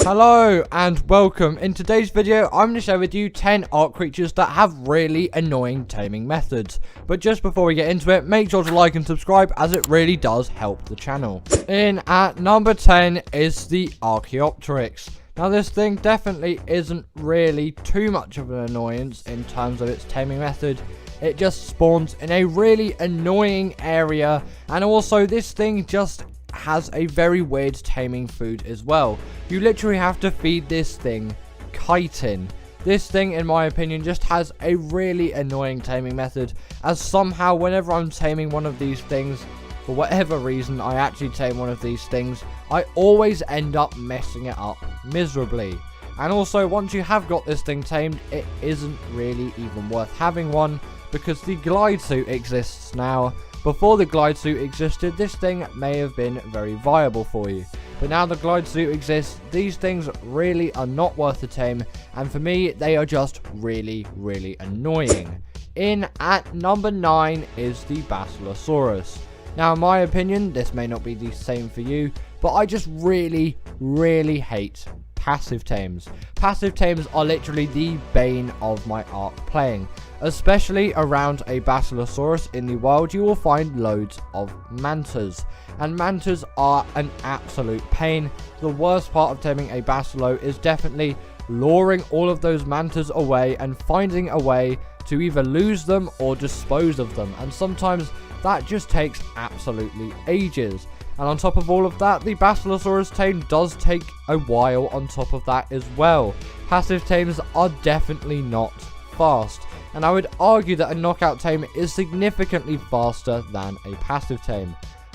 Hello and welcome. In today's video, I'm going to share with you 10 Ark creatures that have really annoying taming methods. But just before we get into it, make sure to like and subscribe as it really does help the channel. In at number 10 is the Archoptera. Now this thing definitely isn't really too much of an annoyance in terms of its taming method. It just spawns in a really annoying area, and also this thing just has a very weird taming food as well. You literally have to feed this thing chitin. This thing, in my opinion, just has a really annoying taming method, as somehow whenever I'm taming one of these things, for whatever reason I actually tame one of these things, I always end up messing it up miserably. And also, once you have got this thing tamed, it isn't really even worth having one, because the glide suit exists now. Before the glide suit existed, this thing may have been very viable for you. But now the glide suit exists, these things really are not worth the tame, and for me, they are just really, really annoying. In at number 9 is the Basilosaurus. Now, in my opinion, this may not be the same for you, but I just really, really hate passive tames. Passive tames are literally the bane of my Ark playing. Especially around a Basilosaurus in the wild, you will find loads of mantas. And mantas are an absolute pain. The worst part of taming a Basilo is definitely luring all of those mantas away and finding a way to either lose them or dispose of them. And sometimes that just takes absolutely ages. And on top of all of that, the Basilosaurus tame does take a while on top of that as well. Passive tames are definitely not fast. And I would argue that a knockout tame is significantly faster than a passive tame.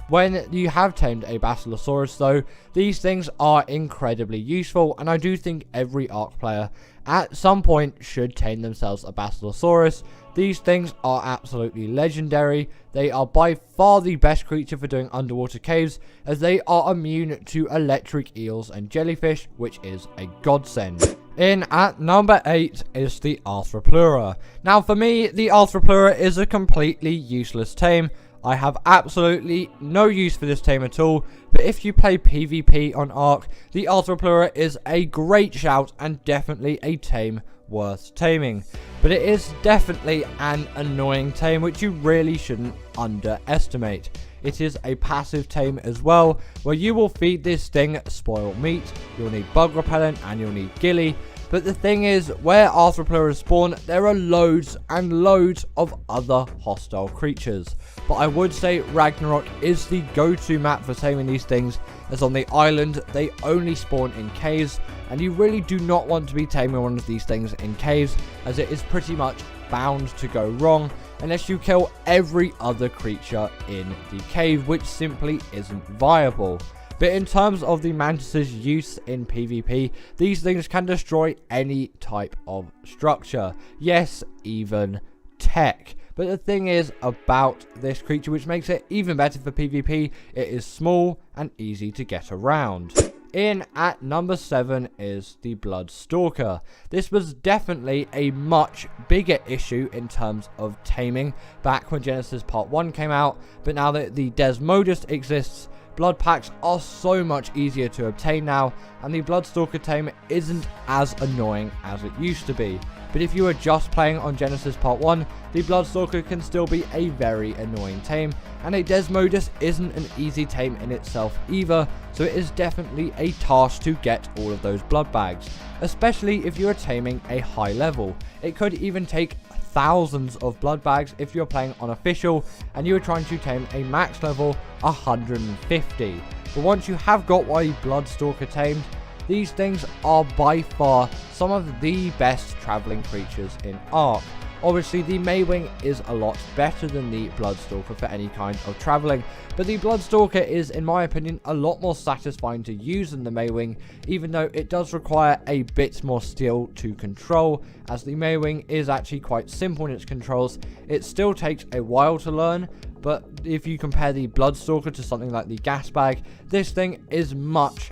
When you have tamed a Basilosaurus though, these things are incredibly useful, and I do think every Ark player at some point should tame themselves a Basilosaurus. These things are absolutely legendary. They are by far the best creature for doing underwater caves, as they are immune to electric eels and jellyfish, which is a godsend. In at number 8 is the Arporalur. Now for me, the Arporalur is a completely useless tame. I have absolutely no use for this tame at all, but if you play PvP on Ark, the Arporalur is a great shout and definitely a tame worth taming. But it is definitely an annoying tame which you really shouldn't underestimate. It is a passive tame as well, where you will feed this thing spoiled meat, you'll need bug repellent, and you'll need gilly. But the thing is, where Archoptera spawn, there are loads and loads of other hostile creatures. But I would say Ragnarok is the go-to map for taming these things, as on the island, they only spawn in caves, and you really do not want to be taming one of these things in caves, as it is pretty much bound to go wrong unless you kill every other creature in the cave, which simply isn't viable. But in terms of the mantis' use in PvP, these things can destroy any type of structure. Yes, even tech. But the thing is about this creature, which makes it even better for PvP, it is small and easy to get around. In at number 7 is the Stalker. This was definitely a much bigger issue in terms of taming back when Genesis Part 1 came out, but now that the Desmodus exists, blood packs are so much easier to obtain now, and the Stalker tame isn't as annoying as it used to be. But if you are just playing on Genesis Part 1, the Stalker can still be a very annoying tame, and a Desmodus isn't an easy tame in itself either, so it is definitely a task to get all of those blood bags, especially if you are taming a high level. It could even take thousands of blood bags if you're playing on official and you are trying to tame a max level 150. But once you have got a Stalker tamed, these things are by far some of the best traveling creatures in Ark. Obviously, the Maywing is a lot better than the Stalker for any kind of traveling, but the Stalker is, in my opinion, a lot more satisfying to use than the Maywing, even though it does require a bit more skill to control, as the Maywing is actually quite simple in its controls. It still takes a while to learn, but if you compare the Stalker to something like the gas bag, this thing is much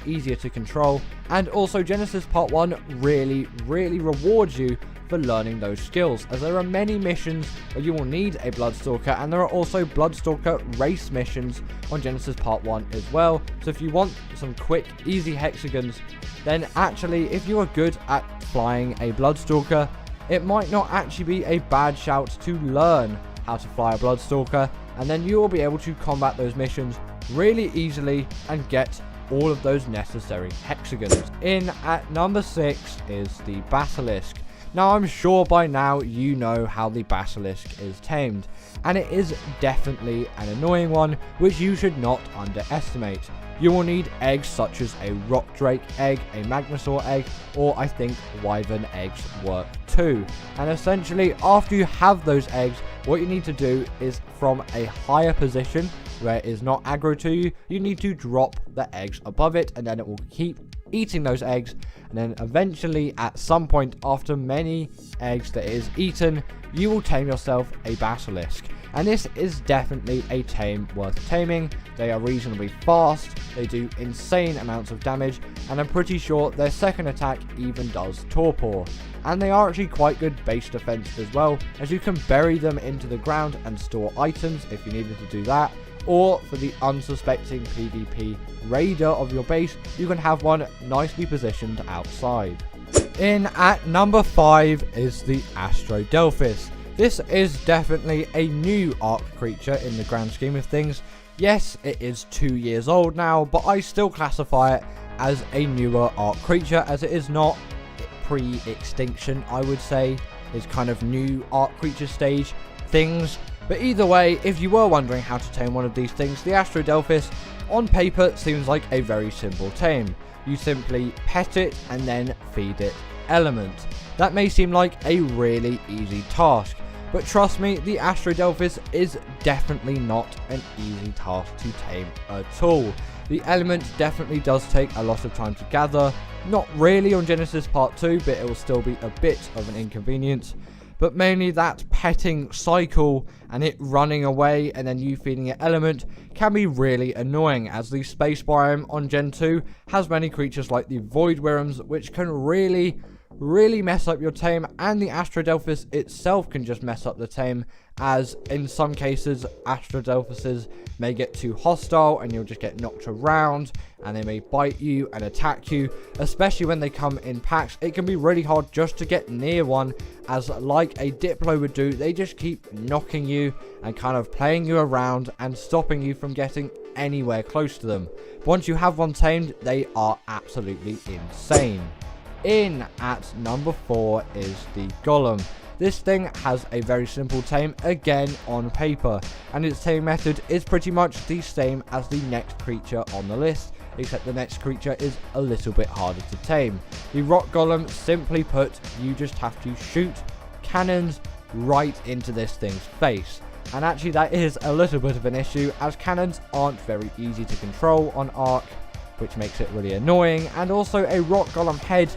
easier to control. And also Genesis Part 1 really rewards you for learning those skills, as there are many missions where you will need a Bloodstalker, and there are also Bloodstalker race missions on Genesis Part 1 as well. So if you want some quick, easy hexagons, then actually if you are good at flying a Bloodstalker, it might not actually be a bad shout to learn how to fly a Bloodstalker, and then you will be able to combat those missions really easily and get all of those necessary hexagons. In at number 6 is the Basilisk. Now I'm sure by now you know how the Basilisk is tamed, and it is definitely an annoying one which you should not underestimate. You will need eggs such as a rock drake egg, a magmasaur egg, or I think wyvern eggs work too. And essentially after you have those eggs, what you need to do is from a higher position where it is not aggro to you, you need to drop the eggs above it, and then it will keep eating those eggs, and then eventually at some point after many eggs that it is eaten, you will tame yourself a Basilisk. And this is definitely a tame worth taming. They are reasonably fast, they do insane amounts of damage, and I'm pretty sure their second attack even does torpor. And they are actually quite good base defense as well, as you can bury them into the ground and store items if you needed to do that. Or for the unsuspecting PvP raider of your base, you can have one nicely positioned outside. In at number 5 is the Astrodelus. This is definitely a new Ark creature in the grand scheme of things. Yes, it is 2 years old now, but I still classify it as a newer Ark creature, as it is not pre-extinction, I would say. It's kind of new Ark creature stage things. But either way, if you were wondering how to tame one of these things, the Astrodelus on paper seems like a very simple tame. You simply pet it and then feed it element. That may seem like a really easy task, but trust me, the Astrodelus is definitely not an easy task to tame at all. The element definitely does take a lot of time to gather, not really on Genesis Part 2, but it will still be a bit of an inconvenience. But mainly that petting cycle and it running away and then you feeding it element can be really annoying, as the space biome on Gen 2 has many creatures like the void worms which can really mess up your tame, and the Astrodelus itself can just mess up the tame, as in some cases Astrodeluses may get too hostile and you'll just get knocked around and they may bite you and attack you, especially when they come in packs. It can be really hard just to get near one, as like a Diplo would do, they just keep knocking you and kind of playing you around and stopping you from getting anywhere close to them. But once you have one tamed, they are absolutely insane. In at number 4 is the Golem. This thing has a very simple tame, again on paper, and its tame method is pretty much the same as the next creature on the list, except the next creature is a little bit harder to tame. The Rock Golem, simply put, you just have to shoot cannons right into this thing's face. And actually that is a little bit of an issue, as cannons aren't very easy to control on Ark, which makes it really annoying. And also a Rock Golem head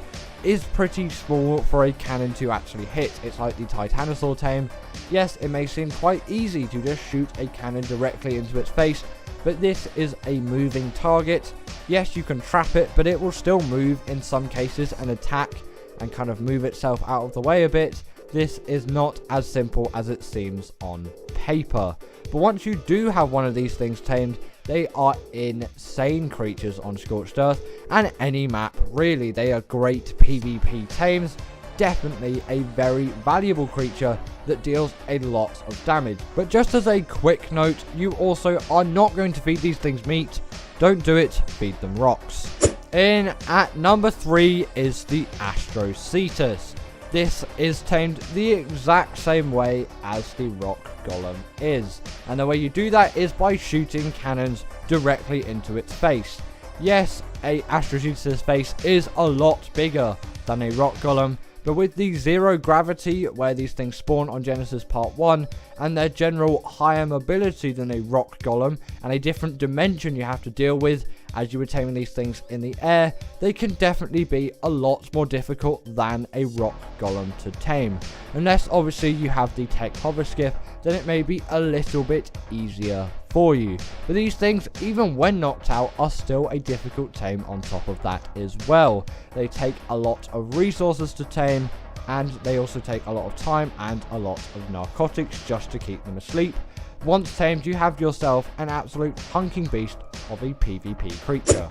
is pretty small for a cannon to actually hit. It's like the Titanosaur tame. Yes, it may seem quite easy to just shoot a cannon directly into its face, but this is a moving target. Yes, you can trap it, but it will still move in some cases and attack and kind of move itself out of the way a bit. This is not as simple as it seems on paper. But once you do have one of these things tamed, they are insane creatures on Scorched Earth and any map, really. They are great PvP tames, definitely a very valuable creature that deals a lot of damage. But just as a quick note, you also are not going to feed these things meat. Don't do it, feed them rocks. In at number 3 is the Astrocetus. This is tamed the exact same way as the Rock Golem is, and the way you do that is by shooting cannons directly into its face. Yes, a Astrocetus face is a lot bigger than a Rock Golem, but with the zero gravity where these things spawn on Genesis Part 1 and their general higher mobility than a Rock Golem and a different dimension you have to deal with as you were taming these things in the air, they can definitely be a lot more difficult than a Rock Golem to tame. Unless obviously you have the tech hover skiff, then it may be a little bit easier for you. But these things, even when knocked out, are still a difficult tame on top of that as well. They take a lot of resources to tame, and they also take a lot of time and a lot of narcotics just to keep them asleep. Once tamed, you have yourself an absolute hunking beast of a PvP creature.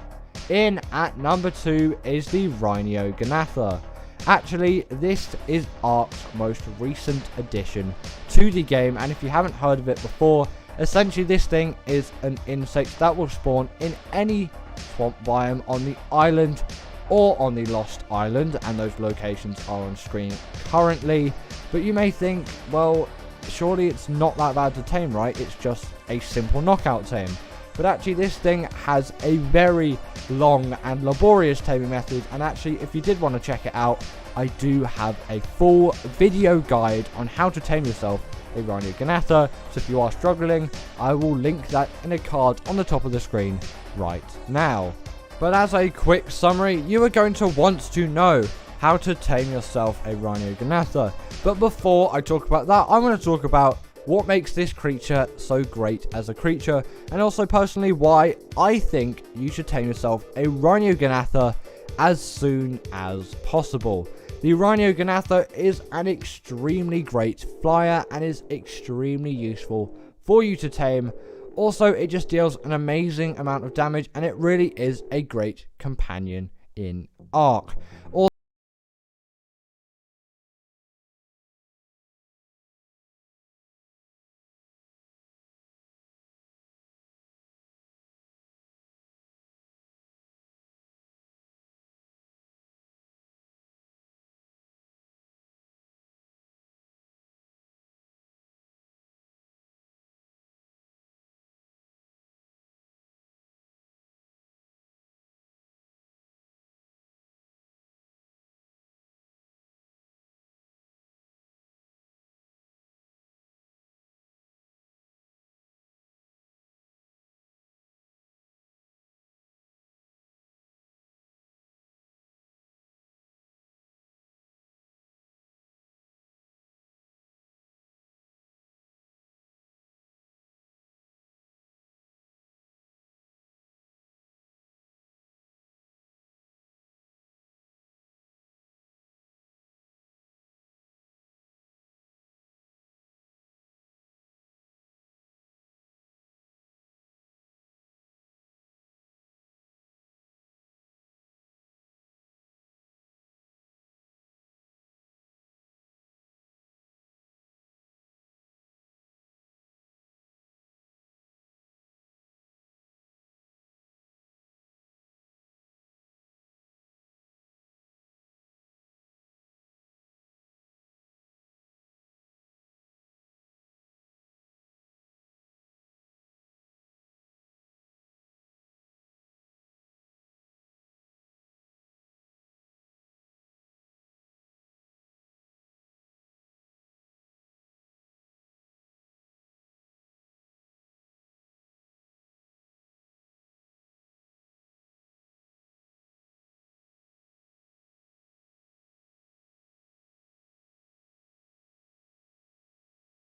In at number 2 is the Rino Gatha. Actually, this is Ark's most recent addition to the game, and if you haven't heard of it before, essentially this thing is an insect that will spawn in any swamp biome on the island or on the Lost Island, and those locations are on screen currently. But you may think, well, surely it's not that bad to tame, right? It's just a simple knockout tame. But actually this thing has a very long and laborious taming method, and actually if you did want to check it out, I do have a full video guide on how to tame yourself a Rino Gatha, so if you are struggling, I will link that in a card on the top of the screen right now. But as a quick summary, you are going to want to know how to tame yourself a Rino Gatha. But before I talk about that, I want to talk about what makes this creature so great as a creature, and also personally why I think you should tame yourself a Rino Gatha as soon as possible. The Rino Gatha is an extremely great flyer and is extremely useful for you to tame. Also, it just deals an amazing amount of damage, and it really is a great companion in Ark.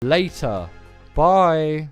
Later. Bye.